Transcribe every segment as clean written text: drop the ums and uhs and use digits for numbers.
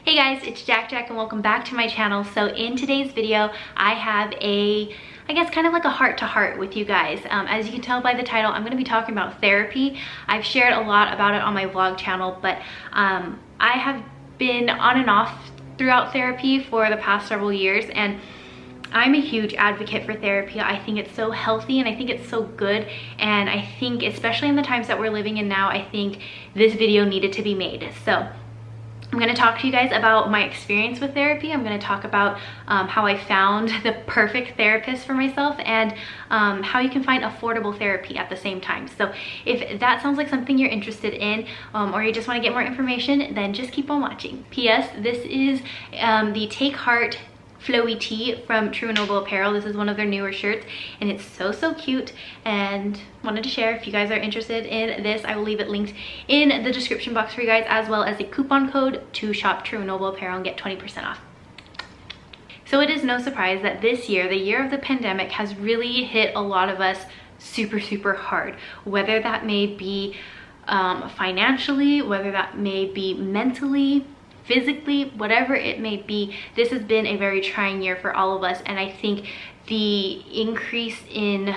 Hey guys, it's JaaackJack and welcome back to my channel. So in today's video, I have I guess kind of like a heart-to-heart with you guys. As you can tell by the title, I'm going to be talking about therapy. I've shared a lot about it on my vlog channel, but I have been on and off throughout therapy for the past several years, and I'm a huge advocate for therapy. I think it's so healthy and I think it's so good, and I think especially in the times that we're living in now, I think this video needed to be made. So I'm going to talk to you guys about my experience with therapy. I'm going to talk about how I found the perfect therapist for myself, and how you can find affordable therapy at the same time. So if that sounds like something you're interested in, or you just want to get more information, then just keep on watching. P.S. This is the Take Heart flowy tee from True and Noble Apparel. This is one of their newer shirts, and it's so cute, and wanted to share. If you guys are interested in this, I will leave it linked in the description box for you guys, as well as a coupon code to shop True and Noble Apparel and get 20% off. So it is no surprise that this year, the year of the pandemic, has really hit a lot of us super hard, whether that may be financially, whether that may be mentally, physically, whatever it may be. This has been a very trying year for all of us, and I think the increase in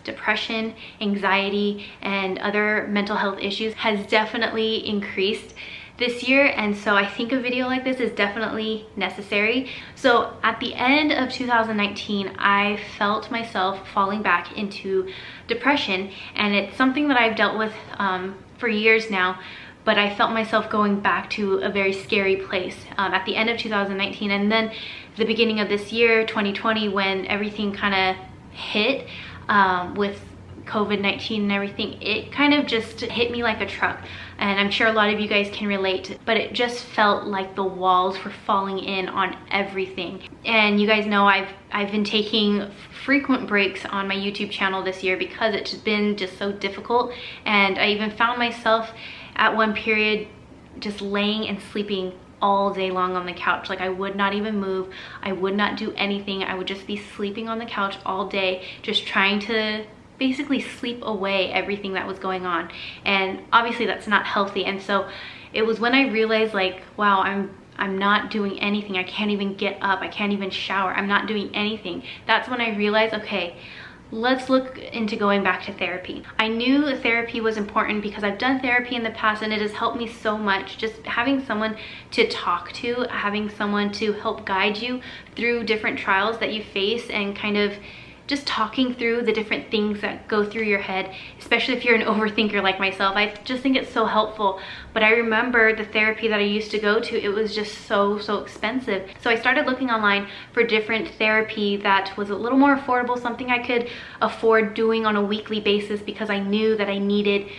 depression, anxiety, and other mental health issues has definitely increased this year, and so I think a video like this is definitely necessary. So at the end of 2019, I felt myself falling back into depression, and it's something that I've dealt with for years now, but I felt myself going back to a very scary place at the end of 2019, and then the beginning of this year, 2020, when everything kind of hit with COVID-19 and everything. It kind of just hit me like a truck, and I'm sure a lot of you guys can relate, but it just felt like the walls were falling in on everything. And you guys know I've been taking frequent breaks on my YouTube channel this year because it's been just so difficult, and I even found myself at one period just laying and sleeping all day long on the couch. Like, I would not even move, I would not do anything, I would just be sleeping on the couch all day, just trying to basically sleep away everything that was going on. And obviously that's not healthy. And so it was when I realized, like, wow, I'm not doing anything, I can't even get up, I can't even shower, I'm not doing anything. That's when I realized, okay, let's look into going back to therapy. I knew therapy was important because I've done therapy in the past, and it has helped me so much. Just having someone to talk to, having someone to help guide you through different trials that you face, and kind of just talking through the different things that go through your head, especially if you're an overthinker like myself. I just think it's so helpful. But I remember the therapy that I used to go to, it was just so expensive. So I started looking online for different therapy that was a little more affordable, something I could afford doing on a weekly basis, because I knew that I needed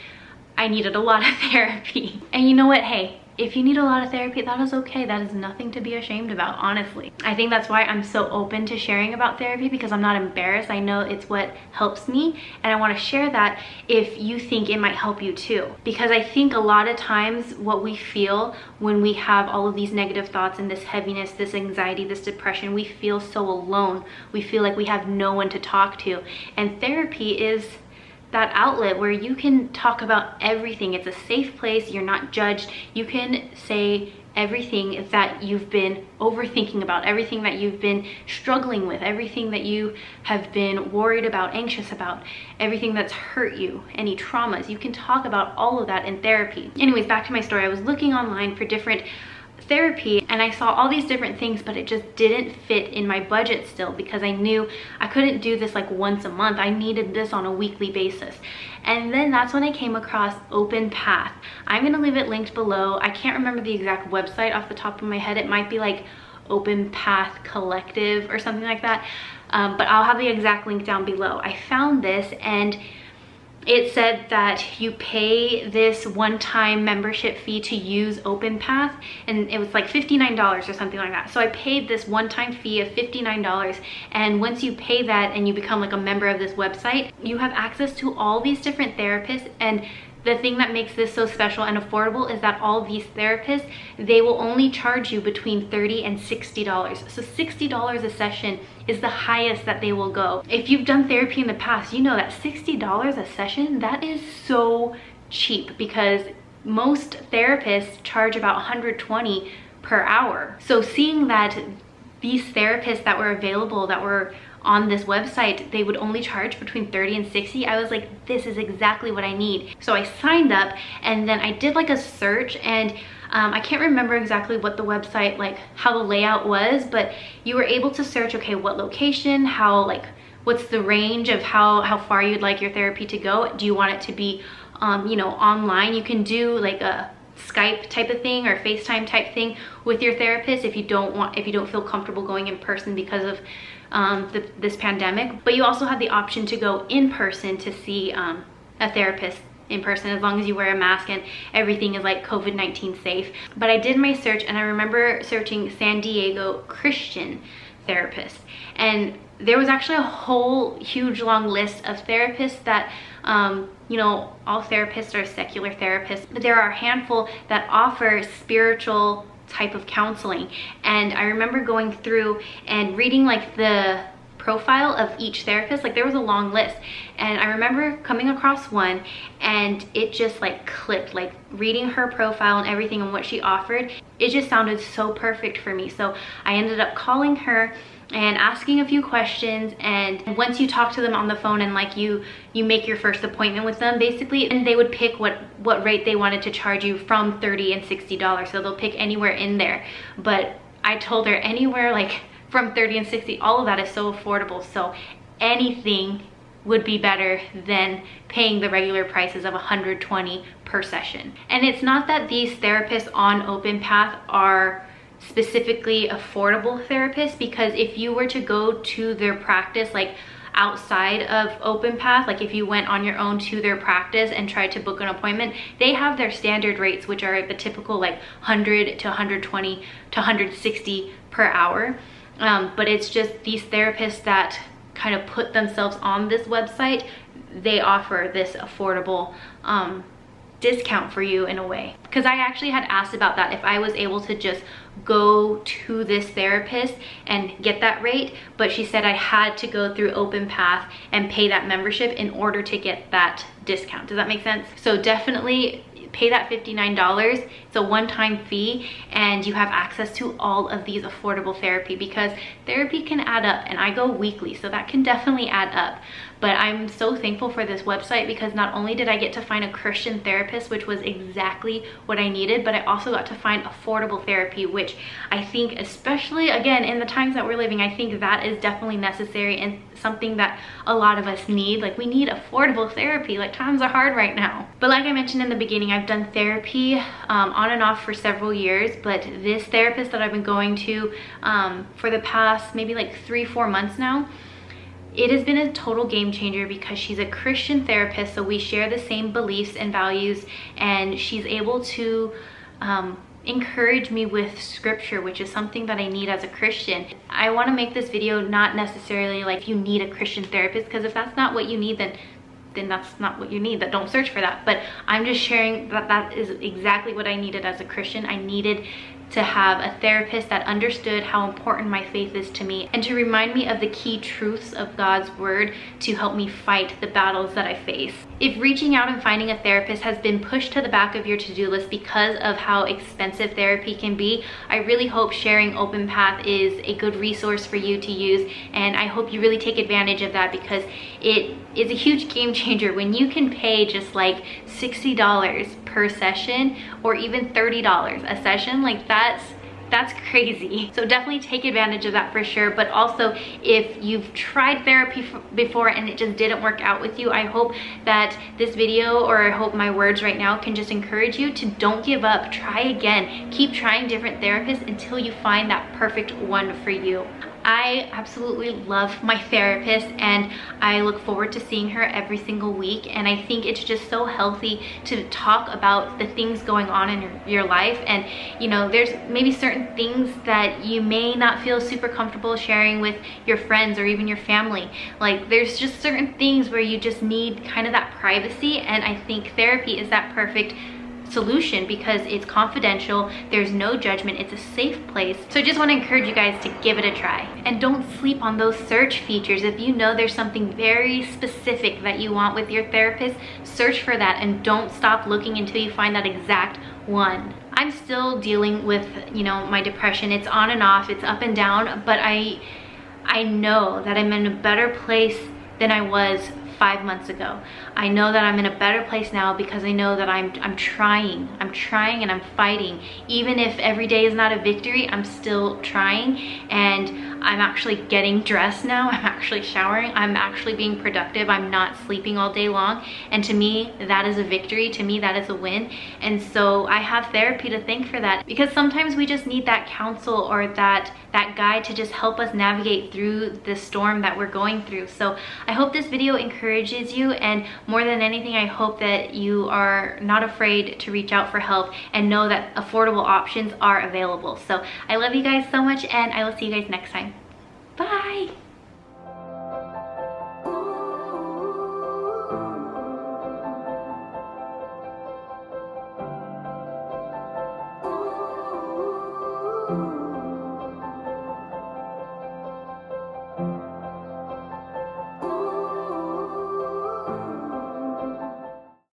a lot of therapy. And you know what? Hey, if you need a lot of therapy, that is okay. That is nothing to be ashamed about, honestly. I think that's why I'm so open to sharing about therapy, because I'm not embarrassed. I know it's what helps me, and I want to share that if you think it might help you too. Because I think a lot of times what we feel when we have all of these negative thoughts and this heaviness, this anxiety, this depression, we feel so alone. We feel like we have no one to talk to. And therapy is that outlet where you can talk about everything. It's a safe place, you're not judged. You can say everything that you've been overthinking about, everything that you've been struggling with, everything that you have been worried about, anxious about, everything that's hurt you, any traumas. You can talk about all of that in therapy. Anyways, back to my story. I was looking online for different therapy, and I saw all these different things, but it just didn't fit in my budget still, because I knew I couldn't do this like once a month. I needed this on a weekly basis. And then that's when I came across Open Path. I'm gonna leave it linked below. I can't remember the exact website off the top of my head. It might be like Open Path Collective or something like that, but I'll have the exact link down below. I found this, and it said that you pay this one-time membership fee to use Open Path, and it was like $59 or something like that. So I paid this one-time fee of $59, and once you pay that and you become like a member of this website, you have access to all these different therapists. And the thing that makes this so special and affordable is that all these therapists, they will only charge you between $30 and $60. So $60 a session is the highest that they will go. If you've done therapy in the past, you know that $60 a session, that is so cheap, because most therapists charge about $120 per hour. So seeing that these therapists that were available, that were on this website, they would only charge between 30 and 60, I was like, this is exactly what I need. So I signed up, and then I did like a search, and I can't remember exactly what the website, like how the layout was, but you were able to search, okay, what location, how, like, what's the range of how far you'd like your therapy to go. Do you want it to be, you know, online? You can do like a Skype type of thing or FaceTime type thing with your therapist if you don't feel comfortable going in person because of this pandemic. But you also have the option to go in person to see a therapist in person, as long as you wear a mask and everything is like COVID-19 safe. But I did my search, and I remember searching San Diego Christian therapist, and there was actually a whole huge long list of therapists that you know, all therapists are secular therapists, but there are a handful that offer spiritual type of counseling. And I remember going through and reading like the profile of each therapist. Like, there was a long list, and I remember coming across one, and it just like clicked. Like, reading her profile and everything and what she offered, it just sounded so perfect for me. So I ended up calling her and asking a few questions, and once you talk to them on the phone and like you make your first appointment with them basically, and they would pick what rate they wanted to charge you from $30 and $60. So they'll pick anywhere in there, but I told her anywhere like from 30 and 60, all of that is so affordable. So anything would be better than paying the regular prices of $120 per session. And it's not that these therapists on OpenPath are specifically affordable therapists, because if you were to go to their practice like outside of OpenPath, like if you went on your own to their practice and tried to book an appointment, they have their standard rates, which are the typical like 100 to 120 to 160 per hour. But it's just these therapists that kind of put themselves on this website, they offer this affordable discount for you in a way. Because I actually had asked about that, if I was able to just go to this therapist and get that rate, but she said I had to go through OpenPath and pay that membership in order to get that discount. Does that make sense? So definitely pay that $59. It's a one-time fee, and you have access to all of these affordable therapy, because therapy can add up, and I go weekly, so that can definitely add up. But I'm so thankful for this website, because not only did I get to find a Christian therapist, which was exactly what I needed, but I also got to find affordable therapy, which I think, especially again in the times that we're living, I think that is definitely necessary and something that a lot of us need. Like, we need affordable therapy. Like, times are hard right now. But like I mentioned in the beginning, I've done therapy on and off for several years, but this therapist that I've been going to for the past maybe like 3-4 months now, it has been a total game changer, because she's a Christian therapist, so we share the same beliefs and values, and she's able to encourage me with scripture, which is something that I need as a Christian. I want to make this video not necessarily like you need a Christian therapist, because if that's not what you need, then that's not what you need. That don't search for that. But I'm just sharing that that is exactly what I needed as a Christian. I needed to have a therapist that understood how important my faith is to me, and to remind me of the key truths of God's word to help me fight the battles that I face. If reaching out and finding a therapist has been pushed to the back of your to-do list because of how expensive therapy can be, I really hope sharing OpenPath is a good resource for you to use, and I hope you really take advantage of that, because it is a huge game changer when you can pay just like $60 per session, or even $30 a session. Like, that's crazy. So definitely take advantage of that for sure. But also, if you've tried therapy before and it just didn't work out with you, I hope that this video, or I hope my words right now, can just encourage you to don't give up. Try again. Keep trying different therapists until you find that perfect one for you. I absolutely love my therapist, and I look forward to seeing her every single week, and I think it's just so healthy to talk about the things going on in your life. And you know, there's maybe certain things that you may not feel super comfortable sharing with your friends or even your family. Like, there's just certain things where you just need kind of that privacy, and I think therapy is that perfect solution, because it's confidential, there's no judgment, it's a safe place. So I just want to encourage you guys to give it a try, and don't sleep on those search features. If you know there's something very specific that you want with your therapist, search for that, and don't stop looking until you find that exact one. I'm still dealing with, you know, my depression. It's on and off, it's up and down, but I know that I'm in a better place than I was 5 months ago. I know that I'm in a better place now because I know that I'm trying and I'm fighting. Even if every day is not a victory, I'm still trying, and I'm actually getting dressed now. I'm actually showering. I'm actually being productive. I'm not sleeping all day long. And to me, that is a victory. To me, that is a win. And so I have therapy to thank for that, because sometimes we just need that counsel or that guide to just help us navigate through the storm that we're going through. So I hope this video encourages you, and more than anything, I hope that you are not afraid to reach out for help and know that affordable options are available. So I love you guys so much, and I will see you guys next time. Bye.